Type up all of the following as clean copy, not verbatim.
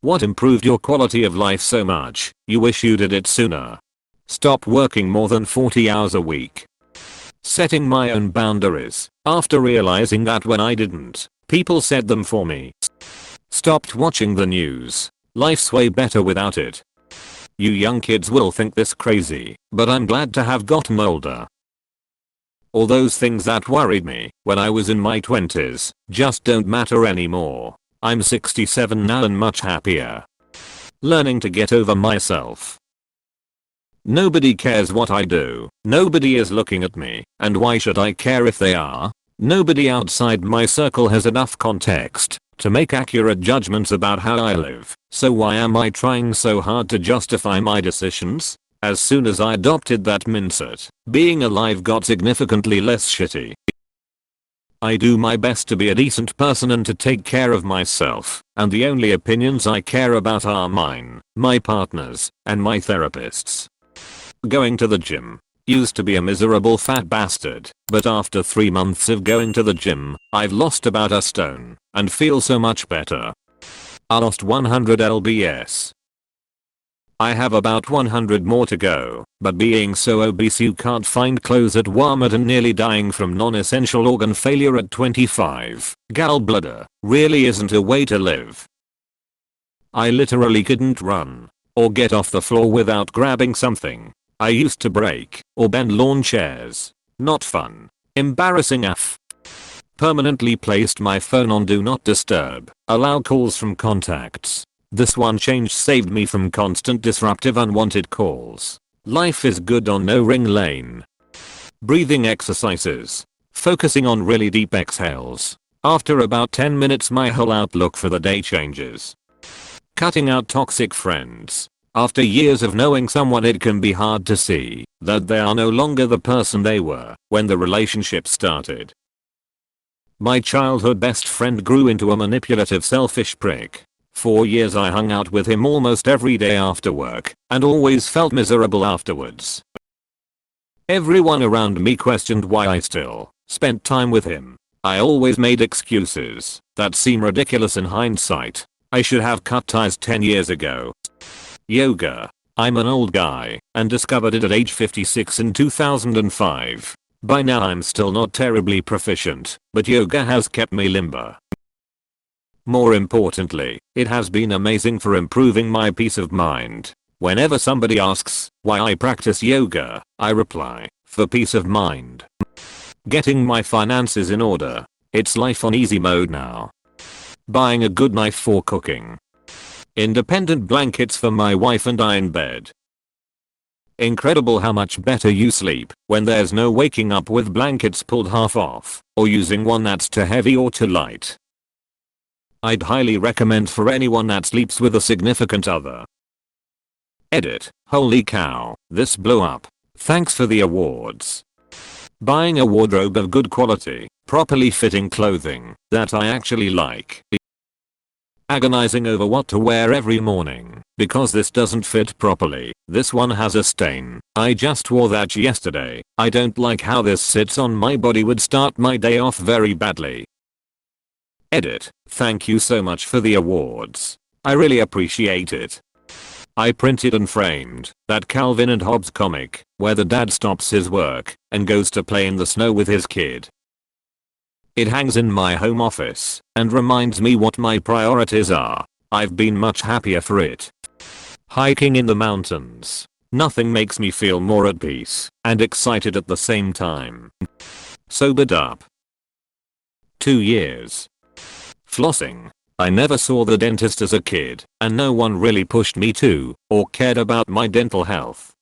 What improved your quality of life so much, you wish you did it sooner? Stop working more than 40 hours a week. Setting my own boundaries, after realizing that when I didn't, people set them for me. Stopped watching the news. Life's way better without it. You young kids will think this crazy, but I'm glad to have gotten older. All those things that worried me when I was in my 20s just don't matter anymore. I'm 67 now and much happier. Learning to get over myself. Nobody cares what I do. Nobody is looking at me, and why should I care if they are? Nobody outside my circle has enough context to make accurate judgments about how I live, so why am I trying so hard to justify my decisions? As soon as I adopted that mindset, being alive got significantly less shitty. I do my best to be a decent person and to take care of myself, and the only opinions I care about are mine, my partner's, and my therapist's. Going to the gym. Used to be a miserable fat bastard, but after 3 months of going to the gym, I've lost about a stone, and feel so much better. I lost 100 lbs. I have about 100 more to go, but being so obese you can't find clothes at Walmart and nearly dying from non-essential organ failure at 25, gallbladder, really isn't a way to live. I literally couldn't run, or get off the floor without grabbing something. I used to break, or bend lawn chairs. Not fun. Embarrassing AF. Permanently placed my phone on do not disturb, allow calls from contacts. This one change saved me from constant disruptive unwanted calls. Life is good on no ring lane. Breathing exercises. Focusing on really deep exhales. After about 10 minutes my whole outlook for the day changes. Cutting out toxic friends. After years of knowing someone it can be hard to see that they are no longer the person they were when the relationship started. My childhood best friend grew into a manipulative selfish prick. For years I hung out with him almost every day after work and always felt miserable afterwards. Everyone around me questioned why I still spent time with him. I always made excuses that seem ridiculous in hindsight. I should have cut ties 10 years ago. Yoga. I'm an old guy and discovered it at age 56 in 2005. By now I'm still not terribly proficient, but yoga has kept me limber. More importantly, it has been amazing for improving my peace of mind. Whenever somebody asks why I practice yoga, I reply, for peace of mind. Getting my finances in order. It's life on easy mode now. Buying a good knife for cooking. Independent blankets for my wife and I in bed. Incredible how much better you sleep when there's no waking up with blankets pulled half off or using one that's too heavy or too light. I'd highly recommend for anyone that sleeps with a significant other. Edit. Holy cow, this blew up. Thanks for the awards. Buying a wardrobe of good quality, properly fitting clothing that I actually like. Agonizing over what to wear every morning because this doesn't fit properly. This one has a stain. I just wore that yesterday. I don't like how this sits on my body, would start my day off very badly. Edit. Thank you so much for the awards. I really appreciate it. I printed and framed that Calvin and Hobbes comic where the dad stops his work and goes to play in the snow with his kid. It hangs in my home office and reminds me what my priorities are. I've been much happier for it. Hiking in the mountains. Nothing makes me feel more at peace and excited at the same time. Sobered up. 2 years. Flossing. I never saw the dentist as a kid and no one really pushed me to or cared about my dental health.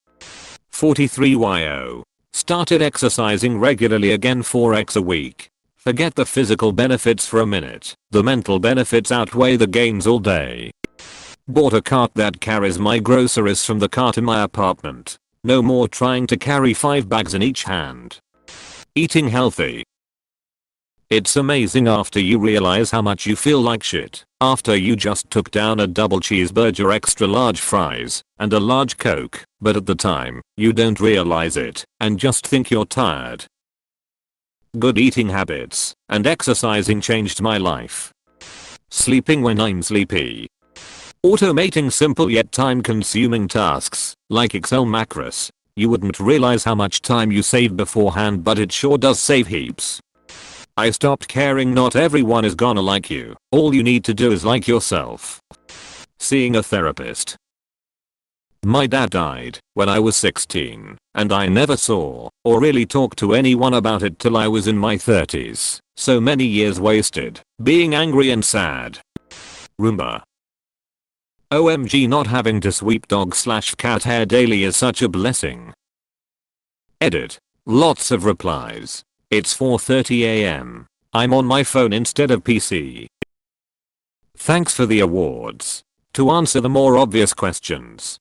43 YO. Started exercising regularly again 4x a week. Forget the physical benefits for a minute. The mental benefits outweigh the gains all day. Bought a cart that carries my groceries from the car to my apartment. No more trying to carry 5 bags in each hand. Eating healthy. It's amazing after you realize how much you feel like shit after you just took down a double cheeseburger, extra large fries, and a large Coke, but at the time, you don't realize it and just think you're tired. Good eating habits and exercising changed my life. Sleeping when I'm sleepy. Automating simple yet time-consuming tasks, like Excel macros. You wouldn't realize how much time you save beforehand, but it sure does save heaps. I stopped caring not everyone is gonna like you. All you need to do is like yourself. Seeing a therapist. My dad died when I was 16, and I never saw or really talked to anyone about it till I was in my 30s. So many years wasted, being angry and sad. Roomba. OMG, not having to sweep dog/cat hair daily is such a blessing. Edit. Lots of replies. It's 4:30 AM. I'm on my phone instead of PC. Thanks for the awards. To answer the more obvious questions.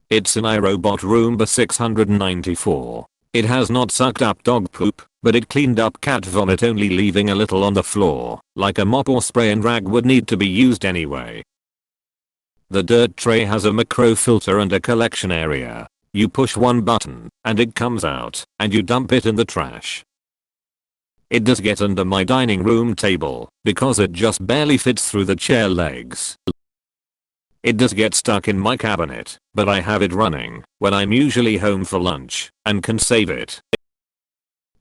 It's an iRobot Roomba 694. It has not sucked up dog poop, but it cleaned up cat vomit, only leaving a little on the floor, like a mop or spray and rag would need to be used anyway. The dirt tray has a macro filter and a collection area. You push one button, and it comes out, and you dump it in the trash. It does get under my dining room table, because it just barely fits through the chair legs. It does get stuck in my cabinet, but I have it running when I'm usually home for lunch, and can save it.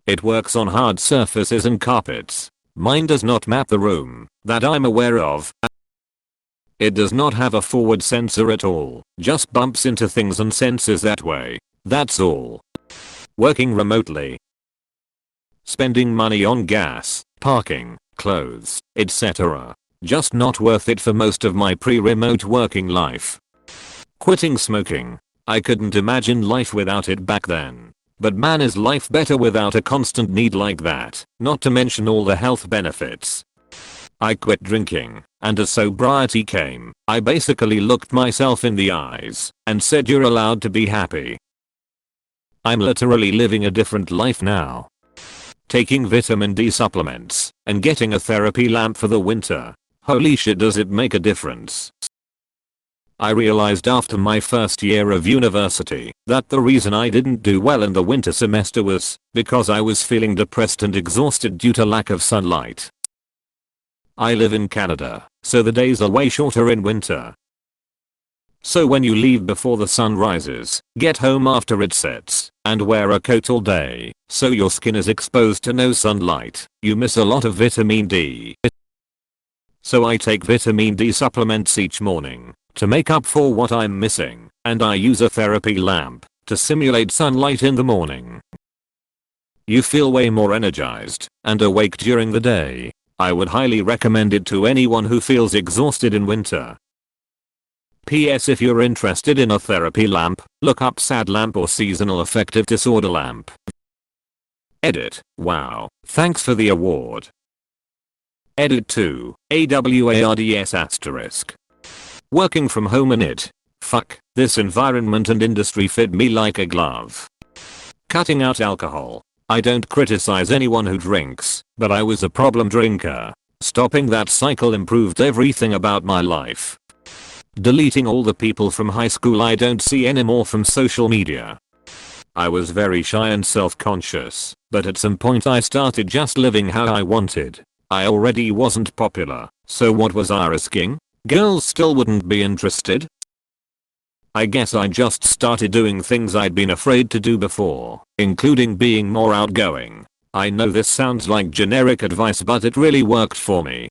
It works on hard surfaces and carpets. Mine does not map the room, that I'm aware of. It does not have a forward sensor at all, just bumps into things and senses that way. That's all. Working remotely. Spending money on gas, parking, clothes, etc. Just not worth it for most of my pre-remote working life. Quitting smoking. I couldn't imagine life without it back then. But man, is life better without a constant need like that, not to mention all the health benefits. I quit drinking, and as sobriety came, I basically looked myself in the eyes and said, you're allowed to be happy. I'm literally living a different life now. Taking vitamin D supplements and getting a therapy lamp for the winter. Holy shit, does it make a difference. I realized after my first year of university that the reason I didn't do well in the winter semester was because I was feeling depressed and exhausted due to lack of sunlight. I live in Canada, so the days are way shorter in winter. So when you leave before the sun rises, get home after it sets, and wear a coat all day, so your skin is exposed to no sunlight, you miss a lot of vitamin D. So I take vitamin D supplements each morning to make up for what I'm missing, and I use a therapy lamp to simulate sunlight in the morning. You feel way more energized and awake during the day. I would highly recommend it to anyone who feels exhausted in winter. P.S. If you're interested in a therapy lamp, look up SAD lamp or seasonal affective disorder lamp. Edit. Wow. Thanks for the award. Edit 2. AWARDS*. Working from home in it. Fuck, this environment and industry fit me like a glove. Cutting out alcohol. I don't criticize anyone who drinks, but I was a problem drinker. Stopping that cycle improved everything about my life. Deleting all the people from high school I don't see anymore from social media. I was very shy and self-conscious, but at some point I started just living how I wanted. I already wasn't popular, so what was I risking? Girls still wouldn't be interested. I guess I just started doing things I'd been afraid to do before, including being more outgoing. I know this sounds like generic advice, but it really worked for me.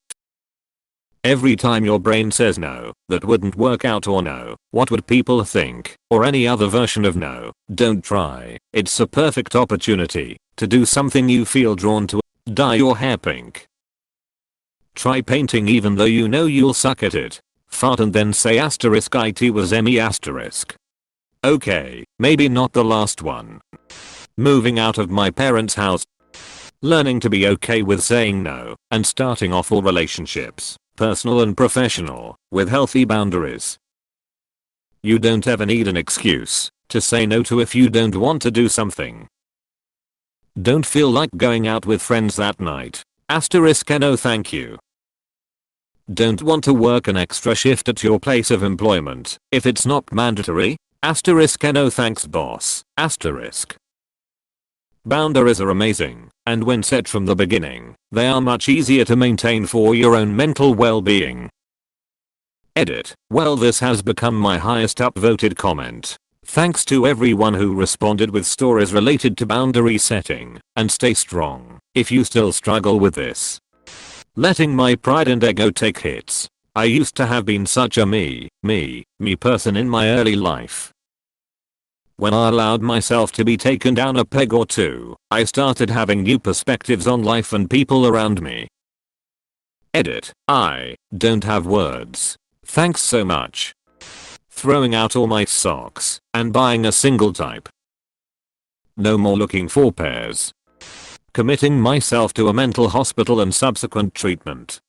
Every time your brain says no, that wouldn't work out, or no, what would people think, or any other version of no, don't try. It's a perfect opportunity to do something you feel drawn to. Dye your hair pink. Try painting even though you know you'll suck at it. Fart and then say asterisk it was me asterisk. Okay, maybe not the last one. Moving out of my parents' house. Learning to be okay with saying no and starting off all relationships, personal and professional, with healthy boundaries. You don't ever need an excuse to say no to if you don't want to do something. Don't feel like going out with friends that night. Asterisk no thank you. Don't want to work an extra shift at your place of employment if it's not mandatory. Asterisk no thanks boss. Asterisk. Boundaries are amazing, and when set from the beginning, they are much easier to maintain for your own mental well-being. Edit. Well, this has become my highest upvoted comment. Thanks to everyone who responded with stories related to boundary setting, and stay strong if you still struggle with this. Letting my pride and ego take hits. I used to have been such a me person in my early life. When I allowed myself to be taken down a peg or two, I started having new perspectives on life and people around me. Edit. I don't have words. Thanks so much. Throwing out all my socks and buying a single type. No more looking for pairs. Committing myself to a mental hospital and subsequent treatment.